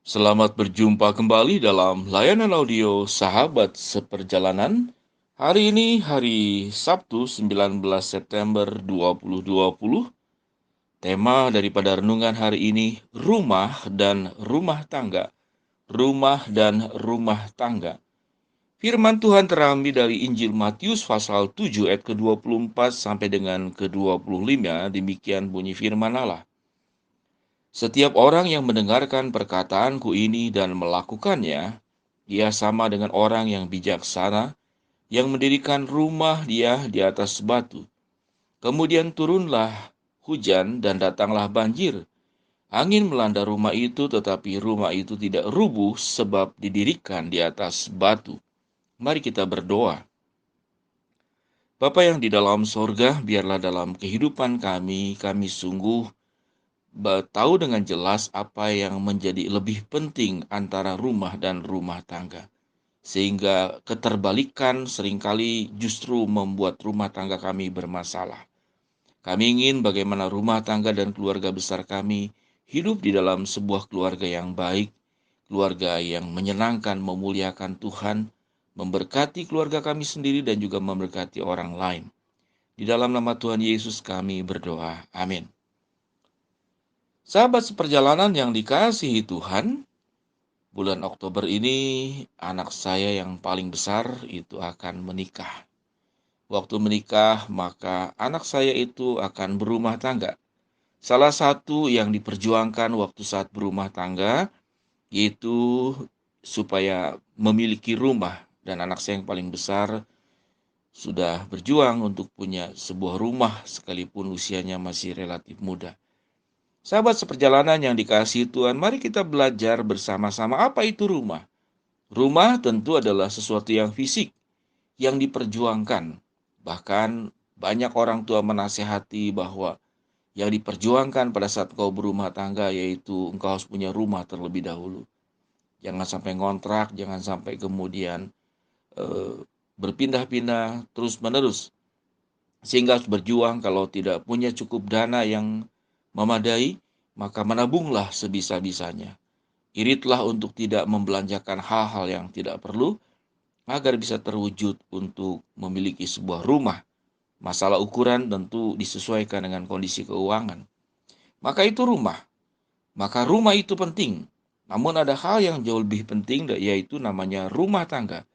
Selamat berjumpa kembali dalam layanan audio Sahabat Seperjalanan. Hari ini hari Sabtu 19 September 2020. Tema daripada renungan hari ini rumah dan rumah tangga. Rumah dan rumah tangga. Firman Tuhan terambil dari Injil Matius pasal 7 ayat ke-24 sampai dengan ke-25. Demikian bunyi firman Allah. Setiap orang yang mendengarkan perkataanku ini dan melakukannya, dia sama dengan orang yang bijaksana, yang mendirikan rumah dia di atas batu. Kemudian turunlah hujan dan datanglah banjir. Angin melanda rumah itu, tetapi rumah itu tidak rubuh sebab didirikan di atas batu. Mari kita berdoa. Bapa yang di dalam sorga, biarlah dalam kehidupan kami sungguh tahu dengan jelas apa yang menjadi lebih penting antara rumah dan rumah tangga. Sehingga keterbalikan seringkali justru membuat rumah tangga kami bermasalah. Kami ingin bagaimana rumah tangga dan keluarga besar kami hidup di dalam sebuah keluarga yang baik, keluarga yang menyenangkan, memuliakan Tuhan, memberkati keluarga kami sendiri dan juga memberkati orang lain. Di dalam nama Tuhan Yesus kami berdoa. Amin. Sahabat seperjalanan yang dikasihi Tuhan, bulan Oktober ini anak saya yang paling besar itu akan menikah. Waktu menikah, maka anak saya itu akan berumah tangga. Salah satu yang diperjuangkan waktu saat berumah tangga, yaitu supaya memiliki rumah. Dan anak saya yang paling besar sudah berjuang untuk punya sebuah rumah sekalipun usianya masih relatif muda. Sahabat seperjalanan yang dikasihi Tuhan, mari kita belajar bersama-sama apa itu rumah. Rumah tentu adalah sesuatu yang fisik, yang diperjuangkan. Bahkan banyak orang tua menasihati bahwa yang diperjuangkan pada saat kau berumah tangga yaitu engkau harus punya rumah terlebih dahulu. Jangan sampai ngontrak, jangan sampai kemudian eh, berpindah-pindah terus-menerus. Sehingga harus berjuang kalau tidak punya cukup dana yang memadai, maka menabunglah sebisa-bisanya. Iritlah untuk tidak membelanjakan hal-hal yang tidak perlu, agar bisa terwujud untuk memiliki sebuah rumah. Masalah ukuran tentu disesuaikan dengan kondisi keuangan. Maka itu rumah. Maka rumah itu penting. Namun ada hal yang jauh lebih penting, yaitu namanya rumah tangga.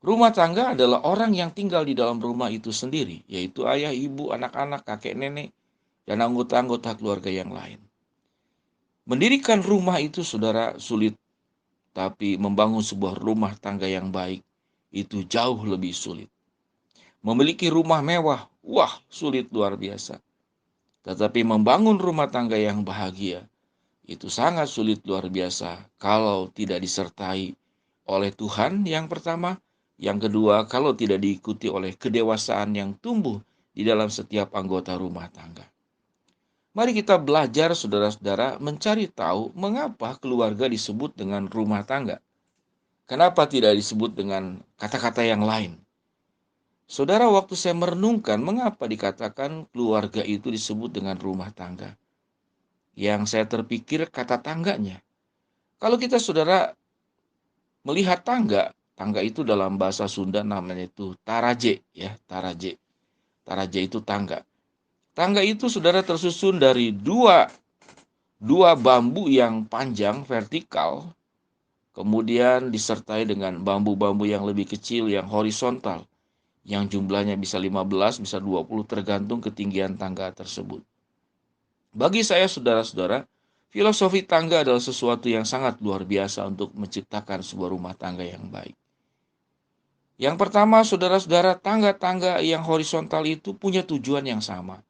Rumah tangga adalah orang yang tinggal di dalam rumah itu sendiri, yaitu ayah, ibu, anak-anak, kakek, nenek, dan anggota-anggota keluarga yang lain. Mendirikan rumah itu, saudara, sulit. Tapi membangun sebuah rumah tangga yang baik, itu jauh lebih sulit. Memiliki rumah mewah, wah, sulit luar biasa. Tetapi membangun rumah tangga yang bahagia, itu sangat sulit luar biasa kalau tidak disertai oleh Tuhan yang pertama. Yang kedua, kalau tidak diikuti oleh kedewasaan yang tumbuh di dalam setiap anggota rumah tangga. Mari kita belajar, saudara-saudara, mencari tahu mengapa keluarga disebut dengan rumah tangga. Kenapa tidak disebut dengan kata-kata yang lain? Saudara, waktu saya merenungkan mengapa dikatakan keluarga itu disebut dengan rumah tangga. Yang saya terpikir kata tangganya. Kalau kita, saudara, melihat tangga, tangga itu dalam bahasa Sunda namanya itu taraje, ya, taraje. Taraje itu tangga. Tangga itu, saudara, tersusun dari dua bambu yang panjang vertikal, kemudian disertai dengan bambu-bambu yang lebih kecil yang horizontal, yang jumlahnya bisa 15, bisa 20 tergantung ketinggian tangga tersebut. Bagi saya, saudara-saudara, filosofi tangga adalah sesuatu yang sangat luar biasa untuk menciptakan sebuah rumah tangga yang baik. Yang pertama, saudara-saudara, tangga-tangga yang horizontal itu punya tujuan yang sama.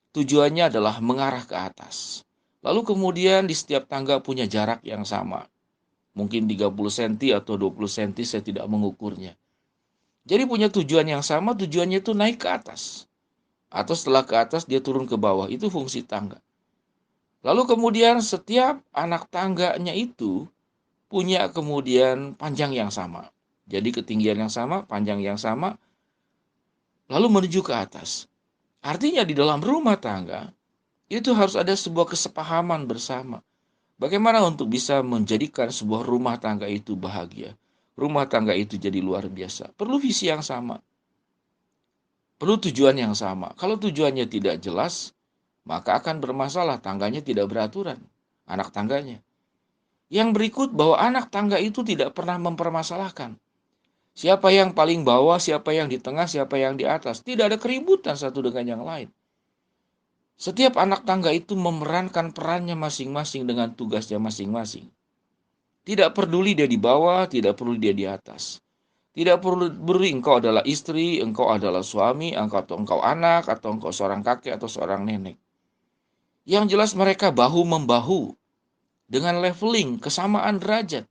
Tujuannya adalah mengarah ke atas. Lalu kemudian di setiap tangga punya jarak yang sama. Mungkin 30 cm atau 20 cm, saya tidak mengukurnya. Jadi punya tujuan yang sama, tujuannya itu naik ke atas. Atau setelah ke atas dia turun ke bawah, itu fungsi tangga. Lalu kemudian setiap anak tangganya itu punya kemudian panjang yang sama. Jadi ketinggian yang sama, panjang yang sama, lalu menuju ke atas. Artinya di dalam rumah tangga, itu harus ada sebuah kesepahaman bersama. Bagaimana untuk bisa menjadikan sebuah rumah tangga itu bahagia? Rumah tangga itu jadi luar biasa. Perlu visi yang sama, perlu tujuan yang sama. Kalau tujuannya tidak jelas, maka akan bermasalah. Tangganya tidak beraturan, anak tangganya. Yang berikut bahwa anak tangga itu tidak pernah mempermasalahkan. Siapa yang paling bawah, siapa yang di tengah, siapa yang di atas. Tidak ada keributan satu dengan yang lain. Setiap anak tangga itu memerankan perannya masing-masing dengan tugasnya masing-masing. Tidak peduli dia di bawah, tidak peduli dia di atas. Tidak perlu peduli engkau adalah istri, engkau adalah suami, atau engkau anak, atau engkau seorang kakek atau seorang nenek. Yang jelas mereka bahu-membahu dengan leveling, kesamaan derajat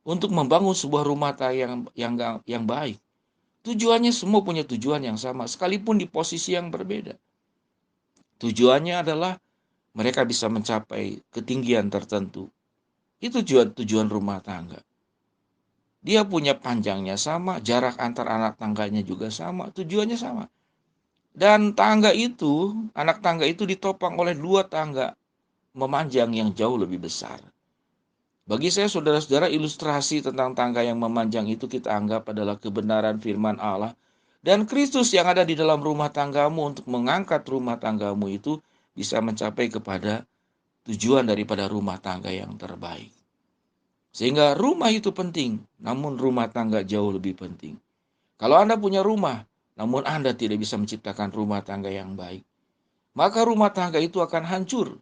untuk membangun sebuah rumah tangga yang baik. Tujuannya semua punya tujuan yang sama, sekalipun di posisi yang berbeda. Tujuannya adalah mereka bisa mencapai ketinggian tertentu. Itu tujuan rumah tangga. Dia punya panjangnya sama, jarak antar anak tangganya juga sama, tujuannya sama. Dan anak tangga itu ditopang oleh dua tangga memanjang yang jauh lebih besar. Bagi saya saudara-saudara, ilustrasi tentang tangga yang memanjang itu kita anggap adalah kebenaran firman Allah dan Kristus yang ada di dalam rumah tanggamu untuk mengangkat rumah tanggamu itu bisa mencapai kepada tujuan daripada rumah tangga yang terbaik. Sehingga rumah itu penting, namun rumah tangga jauh lebih penting. Kalau Anda punya rumah, namun Anda tidak bisa menciptakan rumah tangga yang baik, maka rumah tangga itu akan hancur.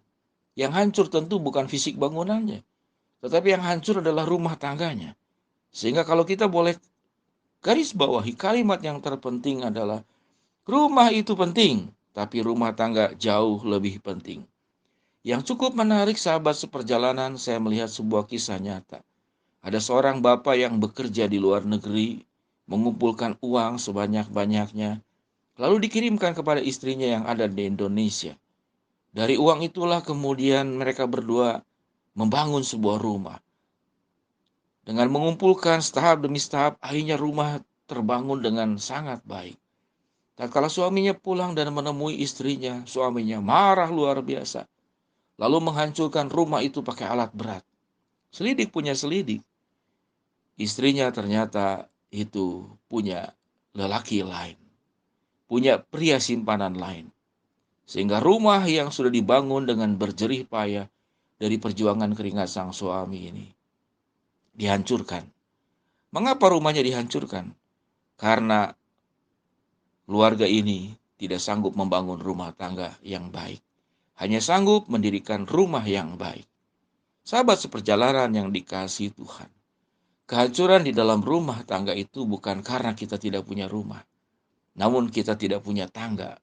Yang hancur tentu bukan fisik bangunannya, tetapi yang hancur adalah rumah tangganya. Sehingga kalau kita boleh garis bawahi kalimat yang terpenting adalah rumah itu penting, tapi rumah tangga jauh lebih penting. Yang cukup menarik sahabat seperjalanan, saya melihat sebuah kisah nyata. Ada seorang bapak yang bekerja di luar negeri, mengumpulkan uang sebanyak-banyaknya, lalu dikirimkan kepada istrinya yang ada di Indonesia. Dari uang itulah kemudian mereka berdua membangun sebuah rumah. Dengan mengumpulkan setahap demi setahap, akhirnya rumah terbangun dengan sangat baik. Dan kalau suaminya pulang dan menemui istrinya, suaminya marah luar biasa. Lalu menghancurkan rumah itu pakai alat berat. Selidik punya selidik. Istrinya ternyata itu punya lelaki lain. Punya pria simpanan lain. Sehingga rumah yang sudah dibangun dengan berjerih payah dari perjuangan keringat sang suami ini dihancurkan. Mengapa rumahnya dihancurkan? Karena keluarga ini tidak sanggup membangun rumah tangga yang baik. Hanya sanggup mendirikan rumah yang baik. Sahabat seperjalanan yang dikasihi Tuhan. Kehancuran di dalam rumah tangga itu bukan karena kita tidak punya rumah. Namun kita tidak punya tangga.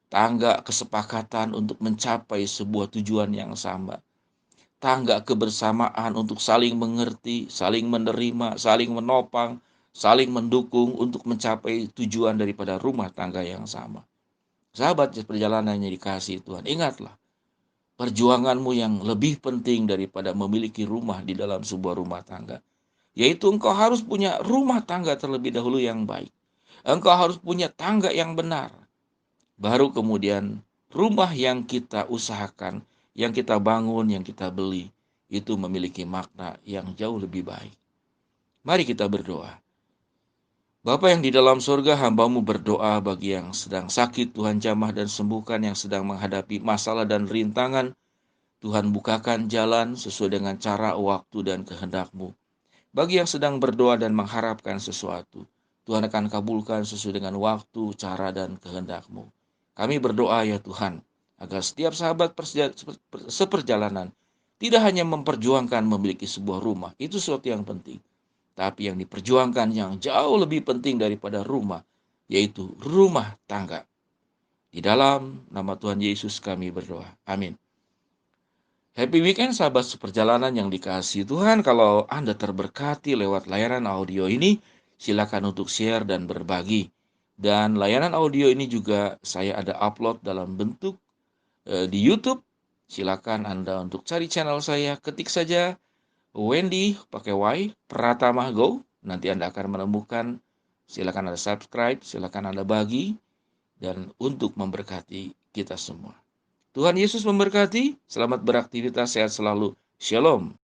Tangga kesepakatan untuk mencapai sebuah tujuan yang sama. Tangga kebersamaan untuk saling mengerti, saling menerima, saling menopang, saling mendukung untuk mencapai tujuan daripada rumah tangga yang sama. Sahabat perjalanannya dikasihi Tuhan, ingatlah, perjuanganmu yang lebih penting daripada memiliki rumah di dalam sebuah rumah tangga. Yaitu engkau harus punya rumah tangga terlebih dahulu yang baik. Engkau harus punya tangga yang benar. Baru kemudian rumah yang kita usahakan, yang kita bangun, yang kita beli, itu memiliki makna yang jauh lebih baik. Mari kita berdoa. Bapa yang di dalam surga, hamba-Mu berdoa bagi yang sedang sakit, Tuhan jamah dan sembuhkan, yang sedang menghadapi masalah dan rintangan, Tuhan bukakan jalan sesuai dengan cara, waktu, dan kehendak-Mu. Bagi yang sedang berdoa dan mengharapkan sesuatu, Tuhan akan kabulkan sesuai dengan waktu, cara, dan kehendak-Mu. Kami berdoa ya Tuhan, agar setiap sahabat seperjalanan tidak hanya memperjuangkan memiliki sebuah rumah, itu sesuatu yang penting. Tapi yang diperjuangkan yang jauh lebih penting daripada rumah, yaitu rumah tangga. Di dalam nama Tuhan Yesus kami berdoa. Amin. Happy weekend sahabat seperjalanan yang dikasihi Tuhan. Kalau Anda terberkati lewat layanan audio ini, silakan untuk share dan berbagi. Dan layanan audio ini juga saya ada upload dalam bentuk di YouTube. Silakan Anda untuk cari channel saya, ketik saja Wendy pakai Y Pratama Go. Nanti Anda akan menemukan. Silakan Anda subscribe, silakan Anda bagi, dan untuk memberkati kita semua. Tuhan Yesus memberkati, selamat beraktivitas, sehat selalu, Shalom.